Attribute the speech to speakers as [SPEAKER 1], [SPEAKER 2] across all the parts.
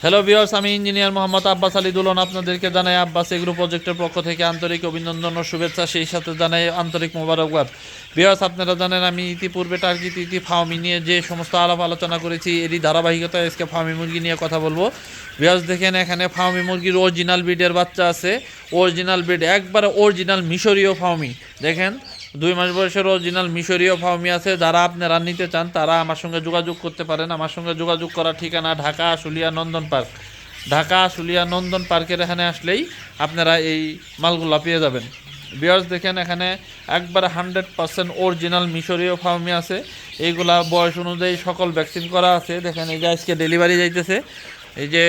[SPEAKER 1] Hello viewers, আমি engineer Mohammad Abbas Ali দুলন আপনাদেরকে জানাই আব্বাস এগ্রো প্রজেক্টের পক্ষ থেকে আন্তরিক অভিনন্দন ও শুভেচ্ছা, সেই সাথে জানাই আন্তরিক মোবারকবাদ। ভিউয়ার্স, আপনারা জানেন আমি ইতিপূর্বে টার্কি তিতি ফার্মি নিয়ে যে সমস্ত আলাপ আলোচনা করেছি এরই ধারাবাহিকতায় আজকে ফার্মি মুরগি নিয়ে কথা বলবো। ভিউয়ার্স দেখেন, এখানে ফার্মি মুরগির অরিজিনাল ব্রিডের বাচ্চা আছে, অরিজিনাল ব্রিড, একবারে অরিজিনাল মিশরীয় ফার্মি। দেখেন 2 মাস বয়সের অরিজিনাল মিশরীয় ফার্মি আছে। যারা আপনারা নিতে চান তারা আমার সঙ্গে যোগাযোগ করতে পারেন। আমার সঙ্গে যোগাযোগ করার ঠিকানা ঢাকা আশুলিয়া নন্দন পার্ক। ঢাকা আশুলিয়া নন্দন পার্কের এখানে আসলেই আপনারা এই মালগুলো পেয়ে যাবেন। ভিউয়ার্স দেখেন, এখানে একবারে 100% অরিজিনাল মিশরীয় ফার্মি আছে। এইগুলা বয়স অনুযায়ী সকল ভ্যাকসিন করা আছে। দেখেন এই যে আজকে ডেলিভারি যাইতেছে। এই যে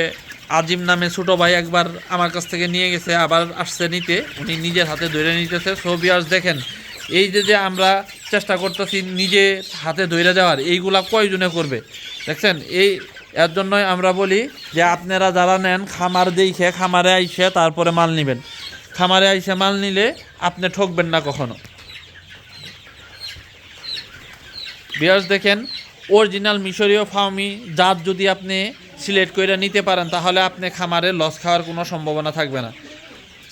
[SPEAKER 1] আজিম নামে ছোটো ভাই একবার আমার কাছ থেকে নিয়ে গেছে, আবার আসছে নিতে, উনি নিজের হাতে ধরে নিতেছে। সো ভিউয়ার্স দেখেন, এই যে আমরা চেষ্টা করতেছি নিজে হাতে ধরে দেওয়ার, এইগুলা কয়জনে করবে দেখছেন। এর জন্যই আমরা বলি যে আপনারা যারা নেন খামার দেখে খামারে আইসে তারপরে মাল নেবেন। খামারে আইসে মাল নিলে আপনি ঠকবেন না কখনো। ভিউয়ার্স দেখেন, অরিজিনাল মিশরীয় ফার্মি জাত যদি আপনি সিলেক্ট করে নিতে পারেন তাহলে আপনি খামারে লস খাওয়ার কোনো সম্ভাবনা থাকবে না।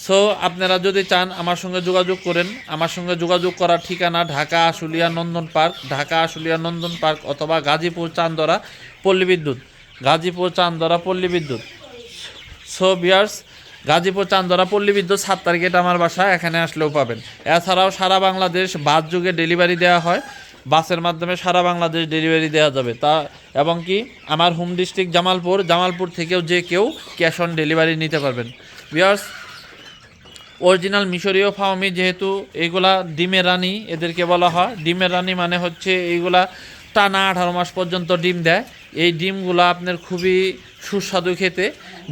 [SPEAKER 1] সো আপনারা যদি চান আমার সঙ্গে যোগাযোগ করেন। আমার সঙ্গে যোগাযোগ করার ঠিকানা ঢাকা আশুলিয়া নন্দন পার্ক, ঢাকা আশুলিয়া নন্দন পার্ক অথবা গাজীপুর চান্দরা পল্লী বিদ্যুৎ, গাজীপুর চান্দরা পল্লী বিদ্যুৎ। সো ভিউয়ার্স, গাজীপুর চান্দরা পল্লী বিদ্যুৎ 7 টার্গেট আমার বাসা, এখানে আসলেও পাবেন। এছাড়াও সারা বাংলাদেশ বাস যুগে ডেলিভারি দেওয়া হয়, বাসের মাধ্যমে সারা বাংলাদেশ ডেলিভারি দেওয়া যাবে। তা এবং কি আমার হোম ডিস্ট্রিক্ট জামালপুর থেকেও যে কেউ ক্যাশ অন ডেলিভারি নিতে পারবেন। ভিউয়ার্স, অরিজিনাল মিশরীয় ফার্মি যেহেতু এইগুলা ডিমের রানী এদেরকে বলা হয়। ডিমের রানী মানে হচ্ছে এইগুলা টানা 18 মাস পর্যন্ত ডিম দেয়। এই ডিমগুলা আপনার খুবই সুস্বাদু খেতে।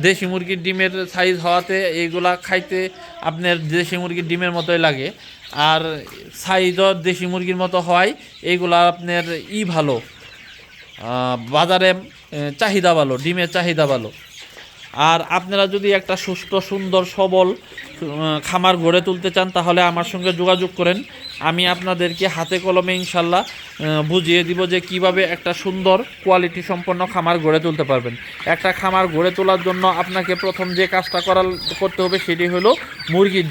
[SPEAKER 1] দেশি মুরগির ডিমের সাইজ হওয়াতে এইগুলা খাইতে আপনার দেশি মুরগির ডিমের মতোই লাগে। আর সাইজও দেশি মুরগির মতো হয়। এইগুলা আপনার ভালো, বাজারে চাহিদা ভালো, ডিমের চাহিদা ভালো। আর আপনারা যদি একটা সুস্থ সুন্দর সবল খামার গড়ে তুলতে চান তাহলে আমার সঙ্গে যোগাযোগ করেন। আমি আপনাদেরকে হাতে কলমে ইনশাল্লাহ বুঝিয়ে দিব যে কিভাবে একটা সুন্দর কোয়ালিটি সম্পন্ন খামার গড়ে তুলতে পারবেন। একটা খামার গড়ে তোলার জন্য আপনাকে প্রথম যে কাজটা করতে হবে সেটি হলো মুরগির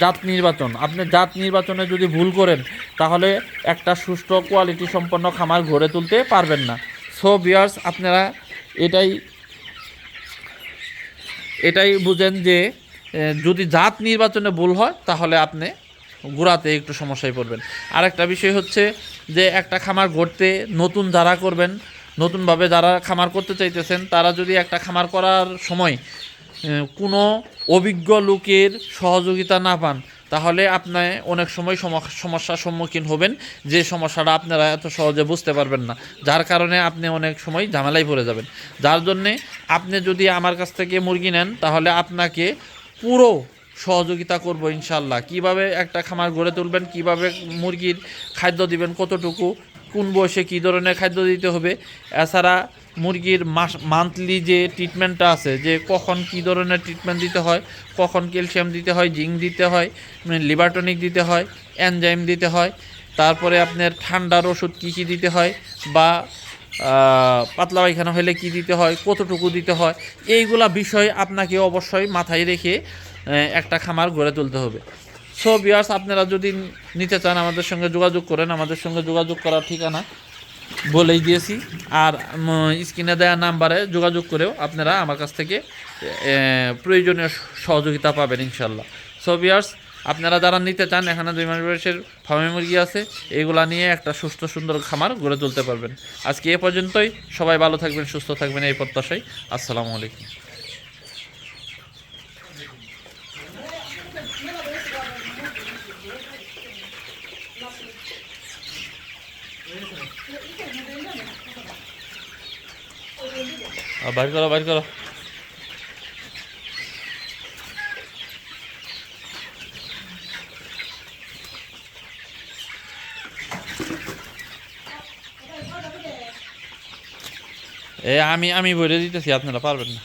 [SPEAKER 1] জাত নির্বাচন। আপনি জাত নির্বাচনে যদি ভুল করেন তাহলে একটা সুষ্ঠু কোয়ালিটি সম্পন্ন খামার গড়ে তুলতে পারবেন না। সো ভিউয়ার্স, আপনারা এটাই বুঝেন যে যদি জাত নির্বাচনে ভুল হয় তাহলে আপনি গোড়াতে একটু সমস্যায় পড়বেন। আরেকটা বিষয় হচ্ছে যে একটা খামার গড়তে নতুন যারা করবেন, নতুনভাবে যারা খামার করতে চাইতেছেন তারা যদি একটা খামার করার সময় কোনো অভিজ্ঞ লোকের সহযোগিতা না পান তাহলে আপনি অনেক সময় সমস্যার সম্মুখীন হবেন, যে সমস্যাটা আপনারা এত সহজে বুঝতে পারবেন না, যার কারণে আপনি অনেক সময় ঝামেলায় পড়ে যাবেন। যার জন্যে আপনি যদি আমার কাছ থেকে মুরগি নেন তাহলে আপনাকে পুরো সহযোগিতা করব ইনশাল্লাহ। কিভাবে একটা খামার গড়ে তুলবেন, কিভাবে মুরগির খাদ্য দিবেন, কতটুকু, কোন বয়সে কী ধরনের খাদ্য দিতে হবে, এছাড়া মুরগির মান্থলি যে ট্রিটমেন্টটা আছে, যে কখন কী ধরনের ট্রিটমেন্ট দিতে হয়, কখন ক্যালসিয়াম দিতে হয়, জিঙ্ক দিতে হয়, লিভার টনিক দিতে হয়, এনজাইম দিতে হয়, তারপরে আপনার ঠান্ডার ওষুধ কী কী দিতে হয়, বা পাতলা পায়খানা হলে কী দিতে হয়, কতটুকু দিতে হয়, এইগুলা বিষয় আপনাকে অবশ্যই মাথায় রেখে একটা খামার গড়ে তুলতে হবে। সো ভিউয়ার্স, আপনারা যদি নিতে চান আমাদের সঙ্গে যোগাযোগ করেন। আমাদের সঙ্গে যোগাযোগ করার ঠিকানা বলেই দিয়েছি, আর স্ক্রিনে দেওয়া নাম্বারে যোগাযোগ করেও আপনারা আমার কাছ থেকে প্রয়োজনীয় সহযোগিতা পাবেন ইনশাল্লাহ। সো ভিউয়ার্স, আপনারা যারা নিতে চান, এখানে 2 মাস বয়সের ফার্মি মুরগি আছে, এইগুলা নিয়ে একটা সুস্থ সুন্দর খামার গড়ে তুলতে পারবেন। আজকে এ পর্যন্তই। সবাই ভালো থাকবেন, সুস্থ থাকবেন এই প্রত্যাশায়। আসসালামু আলাইকুম। বাইর করো। আমি বলে দিতেছি, আপনারা পারবেন না।